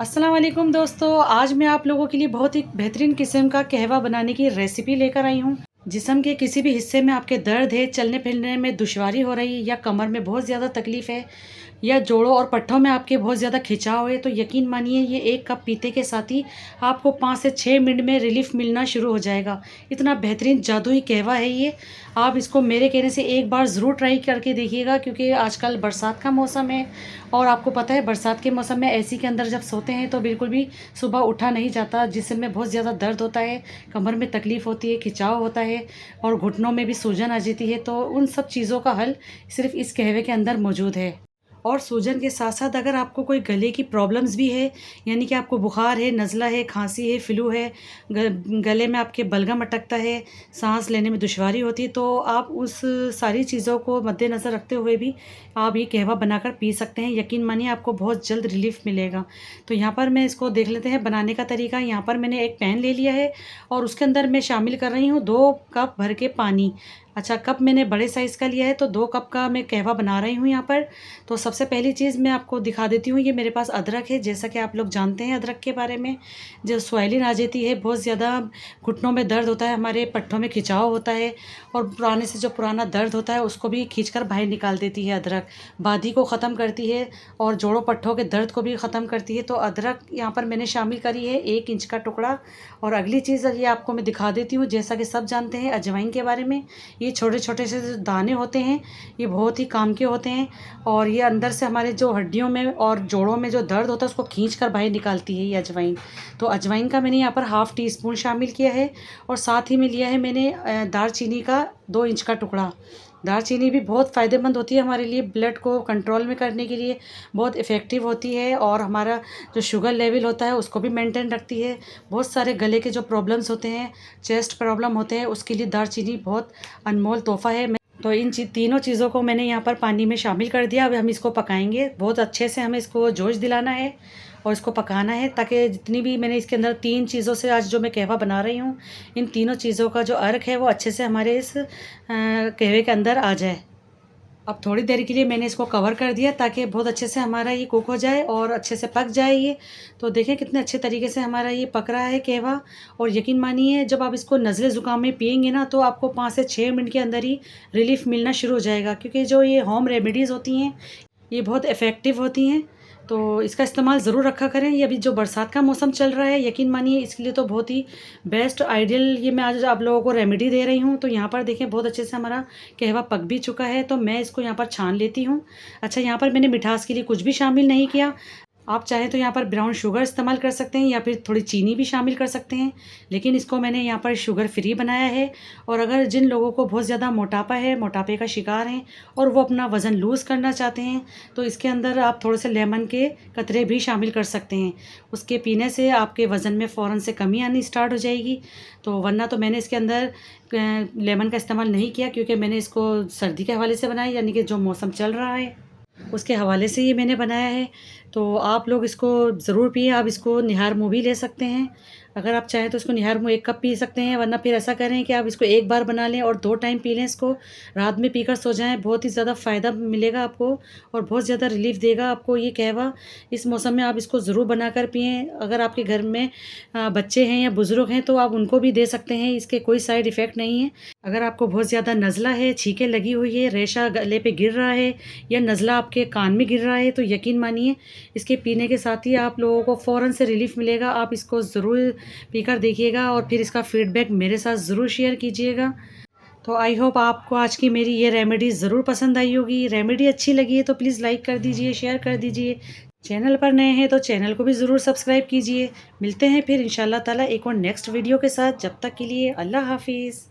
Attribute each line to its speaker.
Speaker 1: अस्सलाम वालेकुम दोस्तों, आज मैं आप लोगों के लिए बहुत ही बेहतरीन किस्म का कहवा बनाने की रेसिपी लेकर आई हूँ। जिस्म के किसी भी हिस्से में आपके दर्द है, चलने फिरने में दुश्वारी हो रही है या कमर में बहुत ज़्यादा तकलीफ़ है या जोड़ों और पट्ठों में आपके बहुत ज़्यादा खिंचाव है, तो यकीन मानिए ये 1 कप पीते के साथ ही आपको 5 से 6 मिनट में रिलीफ़ मिलना शुरू हो जाएगा। इतना बेहतरीन जादुई कहवा है ये। आप इसको मेरे कहने से एक बार ज़रूर ट्राई करके देखिएगा, क्योंकि आजकल बरसात का मौसम है और आपको पता है बरसात के मौसम में एसी के अंदर जब सोते हैं तो बिल्कुल भी सुबह उठा नहीं जाता, जिसम में बहुत ज़्यादा दर्द होता है, कमर में तकलीफ़ होती है, खिंचाव होता है और घुटनों में भी सूजन आ जाती है। तो उन सब चीज़ों का हल सिर्फ़ इस कहवे के अंदर मौजूद है। और सूजन के साथ साथ अगर आपको कोई गले की प्रॉब्लम्स भी है, यानी कि आपको बुखार है, नज़ला है, खांसी है, फ्लू है, गले में आपके बलगम अटकता है, सांस लेने में दुश्वारी होती है, तो आप उस सारी चीज़ों को मद्देनज़र रखते हुए भी आप ये कहवा बनाकर पी सकते हैं। यकीन मानिए आपको बहुत जल्द रिलीफ़ मिलेगा। तो यहाँ पर मैं इसको देख लेते हैं बनाने का तरीका। यहाँ पर मैंने एक पैन ले लिया है और उसके अंदर मैं शामिल कर रही हूँ 2 कप भर के पानी। अच्छा, कप मैंने बड़े साइज़ का लिया है तो 2 कप का मैं कहवा बना रही हूँ यहाँ पर। तो सबसे पहली चीज़ मैं आपको दिखा देती हूँ, ये मेरे पास अदरक है। जैसा कि आप लोग जानते हैं अदरक के बारे में, जो स्वाइलिन आ जाती है, बहुत ज़्यादा घुटनों में दर्द होता है, हमारे पट्ठों में खिंचाव होता है और पुराने से जो पुराना दर्द होता है उसको भी खींचकर बाहर निकाल देती है अदरक। बादी को ख़त्म करती है और जोड़ों पट्ठों के दर्द को भी ख़त्म करती है। तो अदरक यहाँ पर मैंने शामिल करी है 1 इंच का टुकड़ा। और अगली चीज़ ये आपको मैं दिखा देती हूँ, जैसा कि सब जानते हैं अजवाइन के बारे में, ये छोटे छोटे से जो दाने होते हैं ये बहुत ही काम के होते हैं और ये अंदर से हमारे जो हड्डियों में और जोड़ों में जो दर्द होता है उसको खींच कर बाहर निकालती है ये अजवाइन। तो अजवाइन का मैंने यहाँ पर हाफ़ टी स्पून शामिल किया है और साथ ही में लिया है मैंने दालचीनी का 2 इंच का टुकड़ा। दालचीनी भी बहुत फ़ायदेमंद होती है हमारे लिए, ब्लड को कंट्रोल में करने के लिए बहुत इफ़ेक्टिव होती है और हमारा जो शुगर लेवल होता है उसको भी मेंटेन रखती है। बहुत सारे गले के जो प्रॉब्लम्स होते हैं, चेस्ट प्रॉब्लम होते हैं, उसके लिए दालचीनी बहुत अनमोल तोहफ़ा है। तो इन तीनों चीज़ों को मैंने यहाँ पर पानी में शामिल कर दिया। अब हम इसको पकाएंगे, बहुत अच्छे से हमें इसको जोश दिलाना है और इसको पकाना है, ताकि जितनी भी मैंने इसके अंदर 3 चीज़ों से आज जो मैं कहवा बना रही हूँ, इन तीनों चीज़ों का जो अर्क है वो अच्छे से हमारे इस कहवे के अंदर आ जाए। अब थोड़ी देर के लिए मैंने इसको कवर कर दिया ताकि बहुत अच्छे से हमारा ये कुक हो जाए और अच्छे से पक जाए ये। तो देखें कितने अच्छे तरीके से हमारा ये पक रहा है कहवा। और यकीन मानिए जब आप इसको नज़ले ज़ुकाम में पिएंगे ना तो आपको 5 से 6 मिनट के अंदर ही रिलीफ़ मिलना शुरू हो जाएगा, क्योंकि जो ये होम रेमेडीज़ होती हैं ये बहुत इफ़ेक्टिव होती हैं। तो इसका इस्तेमाल ज़रूर रखा करें। ये अभी जो बरसात का मौसम चल रहा है, यकीन मानिए इसके लिए तो बहुत ही बेस्ट आइडियल ये मैं आज आप लोगों को रेमेडी दे रही हूँ। तो यहाँ पर देखें बहुत अच्छे से हमारा कहवा पक भी चुका है, तो मैं इसको यहाँ पर छान लेती हूँ। अच्छा, यहाँ पर मैंने मिठास के लिए कुछ भी शामिल नहीं किया। आप चाहें तो यहाँ पर ब्राउन शुगर इस्तेमाल कर सकते हैं या फिर थोड़ी चीनी भी शामिल कर सकते हैं, लेकिन इसको मैंने यहाँ पर शुगर फ्री बनाया है। और अगर जिन लोगों को बहुत ज़्यादा मोटापा है, मोटापे का शिकार हैं और वो अपना वज़न लूज़ करना चाहते हैं, तो इसके अंदर आप थोड़े से लेमन के कतरे भी शामिल कर सकते हैं। उसके पीने से आपके वज़न में फ़ौरन से कमी आनी स्टार्ट हो जाएगी। तो वरना तो मैंने इसके अंदर लेमन का इस्तेमाल नहीं किया, क्योंकि मैंने इसको सर्दी के हवाले से बनाया, यानी कि जो मौसम चल रहा है उसके हवाले से ये मैंने बनाया है। तो आप लोग इसको ज़रूर पिए। आप इसको निहार मुँह भी ले सकते हैं, अगर आप चाहें तो इसको निहार मुँह 1 कप पी सकते हैं, वरना फिर ऐसा करें कि आप इसको एक बार बना लें और 2 टाइम पी लें। इसको रात में पीकर सो जाएं, बहुत ही ज़्यादा फ़ायदा मिलेगा आपको और बहुत ज़्यादा रिलीफ़ देगा आपको ये कहवा। इस मौसम में आप इसको ज़रूर बनाकर पिएँ। अगर आपके घर में बच्चे हैं या बुज़ुर्ग हैं तो आप उनको भी दे सकते हैं, इसके कोई साइड इफ़ेक्ट नहीं है। अगर आपको बहुत ज़्यादा नज़ला है, छींकें लगी हुई है, रेशा गले पे गिर रहा है या नज़ला आपके कान में गिर रहा है, तो यकीन मानिए इसके पीने के साथ ही आप लोगों को फ़ौरन से रिलीफ़ मिलेगा। आप इसको ज़रूर पीकर देखिएगा और फिर इसका फ़ीडबैक मेरे साथ ज़रूर शेयर कीजिएगा। तो आई होप आपको आज की मेरी ये रेमेडी ज़रूर पसंद आई होगी। रेमेडी अच्छी लगी है तो प्लीज़ लाइक कर दीजिए, शेयर कर दीजिए। चैनल पर नए हैं तो चैनल को भी ज़रूर सब्सक्राइब कीजिए। मिलते हैं फिर इंशाल्लाह ताला एक और नेक्स्ट वीडियो के साथ। जब तक के लिए अल्लाह हाफ़िज़।